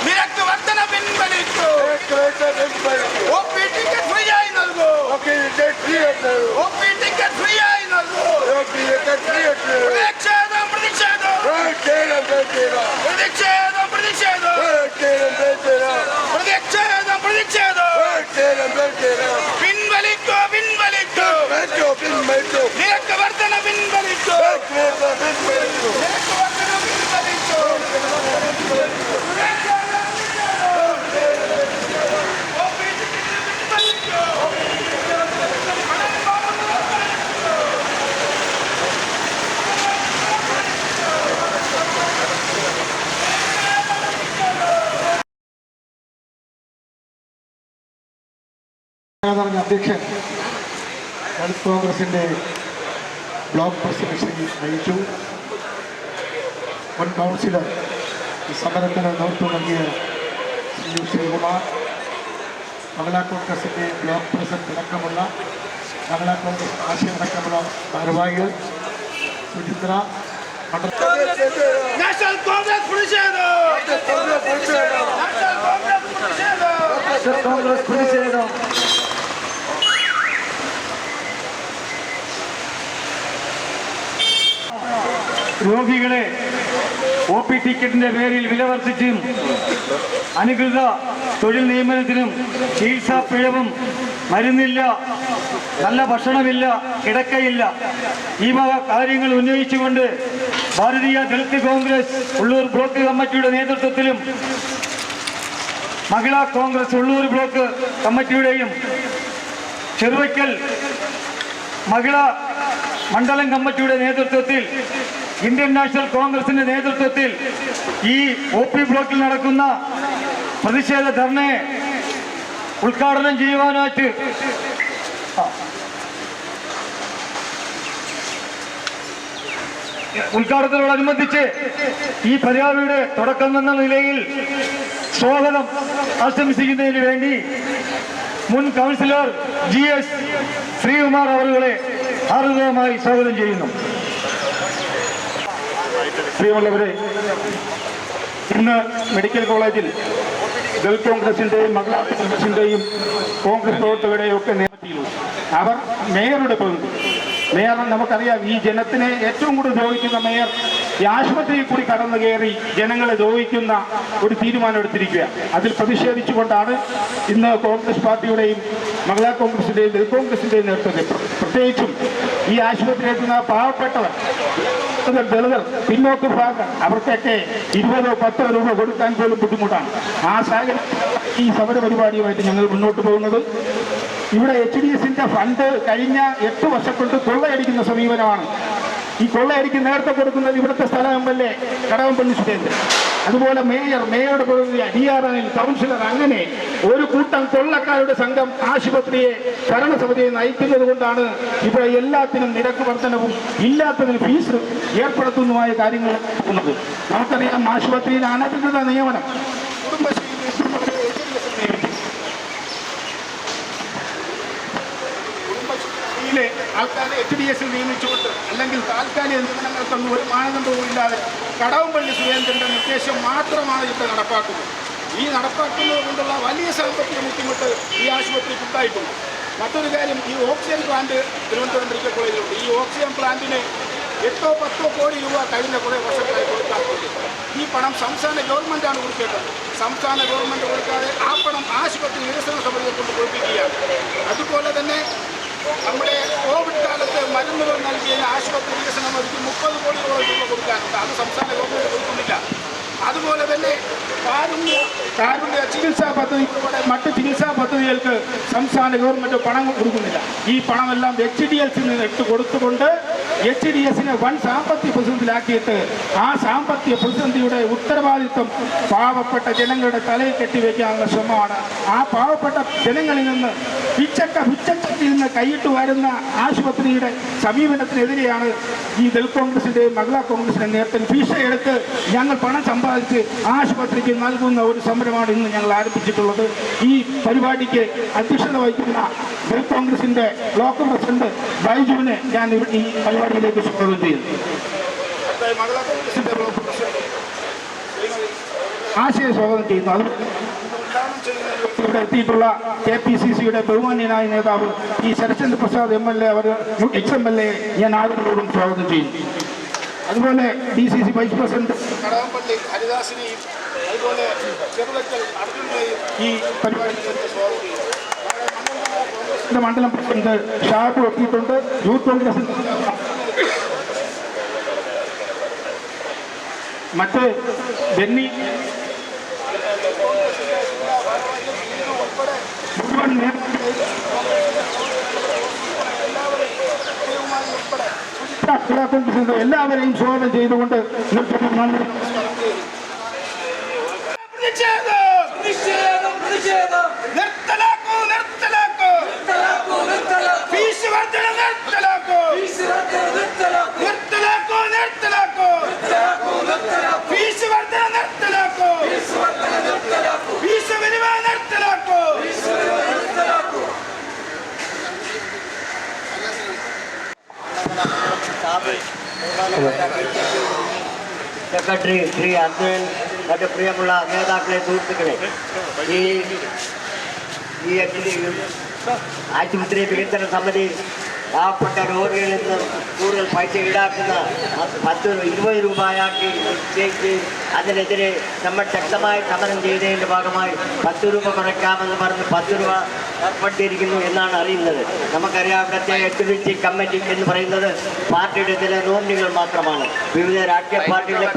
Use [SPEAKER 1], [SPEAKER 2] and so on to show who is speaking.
[SPEAKER 1] നിരക്ക് വർധന പിൻവലിച്ചു. OP ടിക്കറ്റ് ഫ്രീ ആയി നൽകൂ. OP ടിക്കറ്റ് ഫ്രീ ആയി നൽകൂ. പ്രതിഷേധം പ്രതിഷേധം പ്രതിഷേധം പ്രതിഷേധം പ്രതിഷേധം പ്രതിഷേധം പിൻവലിക്കൂ പിൻവലിക്കൂ. നിരക്ക് വർധന പിൻവലിക്കൂ.
[SPEAKER 2] അധ്യക്ഷൻ ദളിത് കോൺഗ്രസിൻ്റെ ബ്ലോക്ക് പ്രസിഡന്റ് നയിച്ചു. മുൻ കൗൺസിലർ ഈ സമരത്തിന് നേതൃത്വം നൽകിയ ശ്രീകുമാർ, മഹിളാ കോൺഗ്രസിൻ്റെ ബ്ലോക്ക് പ്രസിഡന്റ് അടക്കമുള്ള മഹിളാ കോൺഗ്രസ് ആശയമടക്കമുള്ള ഭാരവാഹികൾ, സുചിത്ര
[SPEAKER 1] നാഷണൽ കോൺഗ്രസ് പ്രതിഷേധം.
[SPEAKER 3] രോഗികളെ OP ടിക്കറ്റിന്റെ പേരിൽ വില വർദ്ധിച്ചും അനധികൃത തൊഴിൽ നിയമനത്തിനും ചികിത്സാ പിഴവും, മരുന്നില്ല, നല്ല ഭക്ഷണമില്ല, കിടക്കയില്ല, ഈ വക കാര്യങ്ങൾ ഉന്നയിച്ചുകൊണ്ട് ഭാരതീയ ദളിത് കോൺഗ്രസ് ഉള്ളൂർ ബ്ലോക്ക് കമ്മിറ്റിയുടെ നേതൃത്വത്തിലും മഹിളാ കോൺഗ്രസ് ഉള്ളൂർ ബ്ലോക്ക് കമ്മിറ്റിയുടെയും ചെറുവയ്ക്കൽ മഹിളാ മണ്ഡലം കമ്മിറ്റിയുടെ നേതൃത്വത്തിൽ, ഇന്ത്യൻ നാഷണൽ കോൺഗ്രസിന്റെ നേതൃത്വത്തിൽ ഈ OP ബ്ലോക്കിൽ നടക്കുന്ന പ്രതിഷേധ ധർണയെ ഉദ്ഘാടനം ചെയ്യുവാനായിട്ട് ഉദ്ഘാടനത്തോടനുബന്ധിച്ച് ഈ പരിപാടിയുടെ തുടക്കം എന്ന നിലയിൽ സ്വാഗതം ആശംസിക്കുന്നതിന് വേണ്ടി മുൻ കൗൺസിലർ GS ശ്രീകുമാർ അവരുടെ ഹാർദവമായി സ്വാഗതം ചെയ്യുന്നു. പ്രിയമുള്ളവരെ, ഇന്ന് മെഡിക്കൽ കോളേജിൽ ദളിത് കോൺഗ്രസിന്റെയും മഹിളാ കോൺഗ്രസിന്റെയും കോൺഗ്രസ് പ്രവർത്തകരുടെയും ഒക്കെ നേതൃത്വത്തിൽ അവർ മേയറുടെ പ്രതിനിധി, മേയർ നമുക്കറിയാം, ഈ ജനത്തിനെ ഏറ്റവും കൂടുതൽ ദ്രോഹിക്കുന്ന മേയർ ഈ ആശുപത്രിയിൽ കൂടി കടന്നു കയറി ജനങ്ങളെ ദ്രോഹിക്കുന്ന ഒരു തീരുമാനം എടുത്തിരിക്കുക. അതിൽ പ്രതിഷേധിച്ചുകൊണ്ടാണ് ഇന്ന് കോൺഗ്രസ് പാർട്ടിയുടെയും മഹിളാ കോൺഗ്രസിന്റെയും ദളിത് കോൺഗ്രസിന്റെയും നേതൃത്വത്തിൽ പ്രത്യേകിച്ചും ഈ ആശുപത്രിയിൽ എത്തുന്ന പാവപ്പെട്ടവർ, ദളിതർ, പിന്നോക്ക വിഭാഗം, അവർക്കൊക്കെ 20-10 രൂപ കൊടുക്കാൻ പോലും ബുദ്ധിമുട്ടാണ്. ആ സാഹചര്യം ഈ സമര പരിപാടിയുമായിട്ട് ഞങ്ങൾ മുന്നോട്ട് പോകുന്നത്. ഇവിടെ HDSന്റെ ഫണ്ട് കഴിഞ്ഞ 8 വർഷം കൊണ്ട് കൊള്ളയടിക്കുന്ന സമീപനമാണ്. ഈ കൊള്ളയടിക്ക് നേരത്തെ കൊടുക്കുന്നത് ഇവിടുത്തെ സ്ഥലം MLA കടകംപള്ളി സുരേന്ദ്രൻ, അതുപോലെ മേയറുടെ പ്രതിനിധി DRL, കൗൺസിലർ, അങ്ങനെ ഒരു കൂട്ടം കൊള്ളക്കാരുടെ സംഘം ആശുപത്രിയെ ഭരണസമിതിയെ നയിക്കുന്നത് കൊണ്ടാണ് ഇവിടെ എല്ലാത്തിനും നിരക്ക് വർധനവും ഇല്ലാത്തതിന് ഫീസ് ഏർപ്പെടുത്തുന്നതുമായ കാര്യങ്ങൾ നടക്കുന്നത്. നമുക്കറിയാം, ആശുപത്രിയിൽ അനധികൃത നിയമനം ആൾക്കാരെ HDSൽ നിയമിച്ചുകൊണ്ട് അല്ലെങ്കിൽ താൽക്കാലിക നിയമനങ്ങൾക്കൊന്നും ഒരു മാനദണ്ഡവും ഇല്ലാതെ കടകംപള്ളി സുരേന്ദ്രന്റെ നിർദ്ദേശം മാത്രമാണ് ഇപ്പോൾ നടപ്പാക്കുന്നത്. ഈ നടപ്പാക്കുന്നത് കൊണ്ടുള്ള വലിയ സാമ്പത്തിക ബുദ്ധിമുട്ട് ഈ ആശുപത്രിക്ക് ഉണ്ടായിട്ടുണ്ട്. മറ്റൊരു കാര്യം, ഈ ഓക്സിജൻ പ്ലാന്റ് തിരുവനന്തപുരം മെഡിക്കൽ കോളേജിലുണ്ട്. ഈ ഓക്സിജൻ പ്ലാന്റിന് 8-10 കോടി രൂപ കഴിഞ്ഞ കുറേ വർഷങ്ങളായി കൊടുക്കാറുണ്ട്. ഈ പണം സംസ്ഥാന ഗവൺമെൻറ്റാണ് കൊടുക്കേണ്ടത്. സംസ്ഥാന ഗവൺമെൻറ് കൊടുക്കാതെ ആ പണം ആശുപത്രി വികസന സമിതിയെ കൊണ്ട് കൊടുപ്പിക്കുകയാണ്. അതുപോലെ തന്നെ നമ്മുടെ കോവിഡ് കാലത്ത് മരുന്നുകൾ നൽകിയതിന് ആശുപത്രി വികസന സമിതിക്ക് 30 കോടിയോളം രൂപ കൊടുക്കാനുണ്ട്. അത് സംസ്ഥാന ഗവൺമെൻറ് കൊടുക്കുന്നില്ല. അതുപോലെ തന്നെ കാരുണ്യ ചികിത്സാ പദ്ധതി ഉൾപ്പെടെ മറ്റ് ചികിത്സാ പദ്ധതികൾക്ക് സംസ്ഥാന ഗവൺമെൻറ് പണം കൊടുക്കുന്നില്ല. ഈ പണമെല്ലാം HDSൽ നിന്ന് ഇട്ട് കൊടുത്തുകൊണ്ട് HDSനെ വൻ സാമ്പത്തിക പ്രതിസന്ധിയിലാക്കിയിട്ട് ആ സാമ്പത്തിക പ്രതിസന്ധിയുടെ ഉത്തരവാദിത്വം പാവപ്പെട്ട ജനങ്ങളുടെ തലയിൽ കെട്ടിവെക്കാനുള്ള ശ്രമമാണ്. ആ പാവപ്പെട്ട ജനങ്ങളിൽ നിന്ന് പിച്ചച്ചട്ടിൽ നിന്ന് കൈയിട്ട് വരുന്ന ആശുപത്രിയുടെ സമീപനത്തിനെതിരെയാണ് ഈ ദളിത് കോൺഗ്രസിൻ്റെയും മഹിളാ കോൺഗ്രസിൻ്റെ നേതൃത്വം ഭീഷണിയെടുത്ത് ഞങ്ങൾ പണം സമ്പാദിച്ച് ആശുപത്രിക്ക് നൽകുന്ന ഒരു സമരമാണ് ഇന്ന് ഞങ്ങൾ ആരംഭിച്ചിട്ടുള്ളത്. ഈ പരിപാടിക്ക് അധ്യക്ഷത വഹിക്കുന്ന ദളിത് കോൺഗ്രസിൻ്റെ ബ്ലോക്ക് പ്രസിഡന്റ് ബൈജുവിനെ ഞാൻ ഈ പരിപാടിയിലേക്ക് സ്വാഗതം ചെയ്യുന്നു. മഹിളാ കോൺഗ്രസിൻ്റെ ബ്ലോക്ക് പ്രസിഡന്റ് ആശയ സ്വാഗതം ചെയ്യുന്നു. അത് ഇവിടെ എത്തിയിട്ടുള്ള KPCCയുടെ ബഹുമാന്യനായ നേതാവ് ഈ ശരത്ചന്ദ്ര പ്രസാദ് MLA അവർ XMLA ഞാൻ ആദ്യത്തോടും സ്വാഗതം ചെയ്യുന്നു. അതുപോലെ DCC വൈസ് പ്രസിഡന്റ് കടകംപള്ളി ഹരിദാസിനെയും അതുപോലെ ചെറുതക്കൽ അർജുനെയും ഈ പരിപാടിയിലേക്ക് സ്വാഗതം ചെയ്യുന്നു. മണ്ഡലം പ്രസിഡന്റ് ഷാബു എത്തിയിട്ടുണ്ട്. യൂത്ത് കോൺഗ്രസ് മറ്റ് ബെന്നി എല്ലാവരെയും സ്വാഗതം ചെയ്തുകൊണ്ട്
[SPEAKER 4] സെക്രട്ടറി ശ്രീ അർജുനൻ, മറ്റ് പ്രിയമുള്ള നേതാക്കളെ, സുഹൃത്തുക്കളെ, ഈ ആശുപത്രി വികസന സമിതി പാവപ്പെട്ട രോഗികളിൽ നിന്ന് കൂടുതൽ പൈസ ഈടാക്കുന്ന 10-20 രൂപയാക്കി നിശ്ചയിച്ച് അതിനെതിരെ നമ്മൾ ശക്തമായി സമരം ചെയ്തതിൻ്റെ ഭാഗമായി 10 രൂപ കുറയ്ക്കാമെന്ന് പറഞ്ഞ് 10 രൂപ ഏർപ്പെടുത്തിയിരിക്കുന്നു എന്നാണ് അറിയുന്നത്. നമുക്കറിയാം, ഇവിടുത്തെ HDC കമ്മിറ്റി എന്ന് പറയുന്നത് പാർട്ടിയുടെ ചില നോമിനികൾ മാത്രമാണ്. വിവിധ രാഷ്ട്രീയ പാർട്ടികളെ